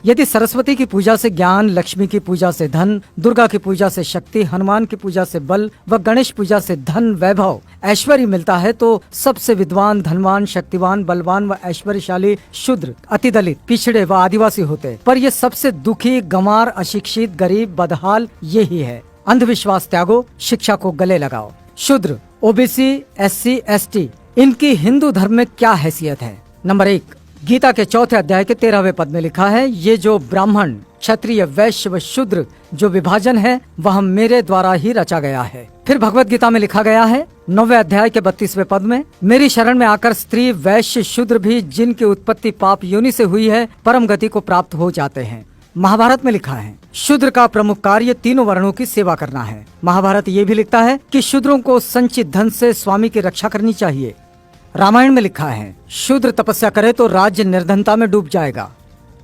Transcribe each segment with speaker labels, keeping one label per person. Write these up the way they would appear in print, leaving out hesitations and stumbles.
Speaker 1: यदि सरस्वती की पूजा से ज्ञान, लक्ष्मी की पूजा से धन, दुर्गा की पूजा से शक्ति, हनुमान की पूजा से बल व गणेश पूजा से धन, वैभव, ऐश्वर्य मिलता है तो सबसे विद्वान, धनवान, शक्तिवान, बलवान व ऐश्वर्यशाली शूद्र, अति दलित, पिछड़े व आदिवासी होते। पर ये सबसे दुखी, गंवार, अशिक्षित, गरीब, बदहाल यही है। अंधविश्वास त्यागो, शिक्षा को गले लगाओ। शूद्र, ओबीसी, एससी, एसटी, इनकी हिंदू धर्म में क्या हैसियत है? नंबर 1, गीता के 4 अध्याय के 13वें पद में लिखा है, ये जो ब्राह्मण, क्षत्रिय, वैश्य व शूद्र जो विभाजन है वह मेरे द्वारा ही रचा गया है। फिर भगवत गीता में लिखा गया है 9वें अध्याय के 32वें पद में, मेरी शरण में आकर स्त्री, वैश्य, शूद्र भी जिनकी उत्पत्ति पाप योनि से हुई है परम गति को प्राप्त हो जाते हैं। महाभारत में लिखा है, शूद्र का प्रमुख कार्य तीनों वर्णों की सेवा करना है। महाभारत ये भी लिखता है कि शूद्रों को संचित धन से स्वामी की रक्षा करनी चाहिए। रामायण में लिखा है, शूद्र तपस्या करे तो राज्य निर्धनता में डूब जाएगा।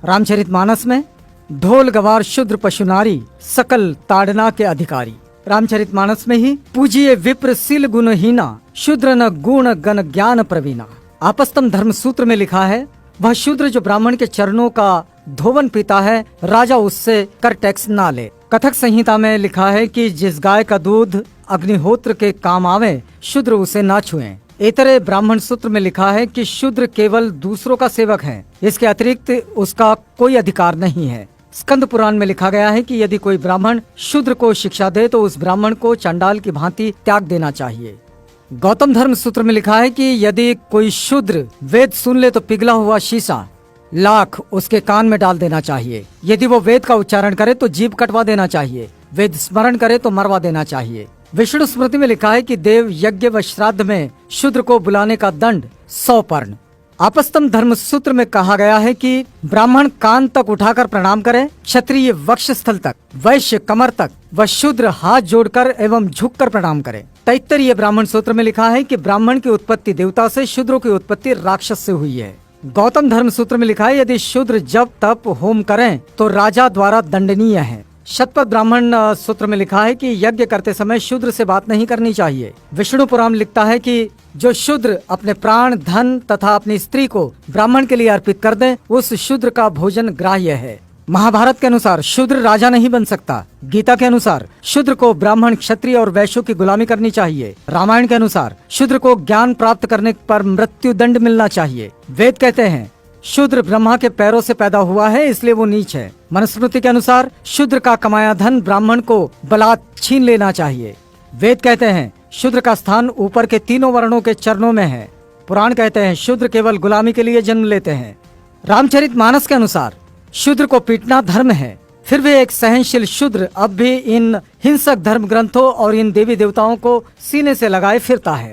Speaker 1: रामचरितमानस में, ढोल गवार शूद्र पशु नारी, सकल ताड़ना के अधिकारी। रामचरितमानस में ही, पूजिए विप्र शील गुणहीना, शूद्र न गुण गण ज्ञान प्रवीणा। आपस्तम धर्म सूत्र में लिखा है, वह शूद्र जो ब्राह्मण के चरणों का धोवन पीता है, राजा उससे कर टैक्स ना ले। कथक संहिता में लिखा है कि जिस गाय का दूध अग्निहोत्र के काम आवे, शूद्र उसे ना छुएं। इतरे ब्राह्मण सूत्र में लिखा है कि शूद्र केवल दूसरों का सेवक है, इसके अतिरिक्त उसका कोई अधिकार नहीं है। स्कंद पुराण में लिखा गया है कि यदि कोई ब्राह्मण शूद्र को शिक्षा दे तो उस ब्राह्मण को चंडाल की भांति त्याग देना चाहिए। गौतम धर्म सूत्र में लिखा है कि यदि कोई शूद्र वेद सुन ले तो पिघला हुआ शीशा लाख उसके कान में डाल देना चाहिए। यदि वो वेद का उच्चारण करे तो जीभ कटवा देना चाहिए। वेद स्मरण करे तो मरवा देना चाहिए। विष्णु स्मृति में लिखा है कि देव यज्ञ व श्राद्ध में शूद्र को बुलाने का दंड 100 पर्ण। आपस्तम धर्म सूत्र में कहा गया है कि ब्राह्मण कान तक उठाकर प्रणाम करे, क्षत्रिय वक्षस्थल तक, वैश्य कमर तक व शूद्र हाथ जोड़कर एवं झुककर प्रणाम करे। तैत्तरीय ब्राह्मण सूत्र में लिखा है कि ब्राह्मण की उत्पत्ति देवता से, शूद्रों की उत्पत्ति राक्षस से हुई है। गौतम धर्म सूत्र में लिखा है, यदि शूद्र जब तप होम करें तो राजा द्वारा दंडनीय है। शतपथ ब्राह्मण सूत्र में लिखा है कि यज्ञ करते समय शूद्र से बात नहीं करनी चाहिए। विष्णु पुराण लिखता है कि जो शूद्र अपने प्राण, धन तथा अपनी स्त्री को ब्राह्मण के लिए अर्पित कर दे, उस शूद्र का भोजन ग्राह्य है। महाभारत के अनुसार शूद्र राजा नहीं बन सकता। गीता के अनुसार शूद्र को ब्राह्मण, क्षत्रिय और वैश्यों की गुलामी करनी चाहिए। रामायण के अनुसार शूद्र को ज्ञान प्राप्त करने पर मृत्यु दंड मिलना चाहिए। वेद कहते हैं शूद्र ब्रह्मा के पैरों से पैदा हुआ है, इसलिए वो नीच है। मनुस्मृति के अनुसार शूद्र का कमाया धन ब्राह्मण को बलात् छीन लेना चाहिए। वेद कहते हैं शूद्र का स्थान ऊपर के तीनों वर्णों के चरणों में है। पुराण कहते हैं शूद्र केवल गुलामी के लिए जन्म लेते हैं। रामचरितमानस के अनुसार शूद्र को पीटना धर्म है। फिर भी एक सहनशील शूद्र अब भी इन हिंसक धर्म ग्रंथों और इन देवी देवताओं को सीने से लगाए फिरता है।